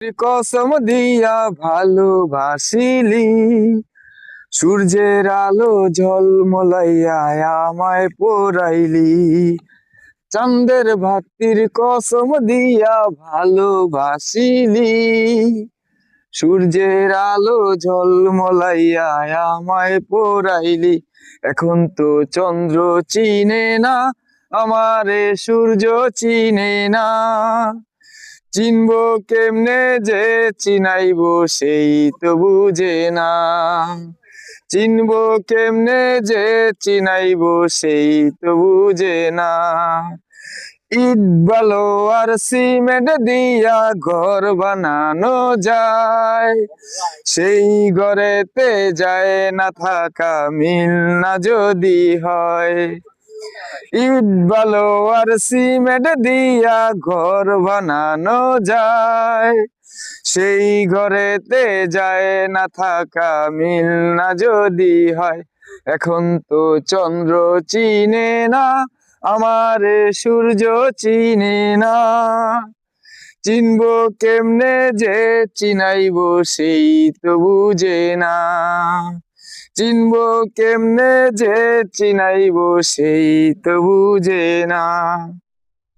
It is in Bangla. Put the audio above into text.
কসম দিয়া ভালোবাসিলি, সূর্যের আলো ঝলমলাইয়া আমায় পোড়াইলি। চাঁদের ভাতির কসম দিয়া ভালোবাসিলি, সূর্যের আলো ঝলমলাইয়া আমায় পোড়াইলি। এখন তো চন্দ্র চিনে না আমারে, সূর্য চিনে না। চিনবো কেমনে যে চিনাইবো সেই তো বুঝে না। চিনবো কেমনে যে চিনাইবো সেই তো বুঝে না। ইট বালো আর সিমেন্ট দিয়া ঘর বানানো যায়, সেই ঘরেতে যায় না থাকা মিল না যদি হয়। ইট বালো আর সিমেন্ট দিয়া ঘর বানানো যায়, সেই ঘরেতে যায় না থাকা মিল না যদি হয়। এখন তো চন্দ্র চিনে না আমারে, সূর্য চিনে না। চিনবো কেমনে যে চিনাইবো সেই তো বুঝে না। চিনবো কেমনে যে চিনাইবো সেই তো বুঝে না।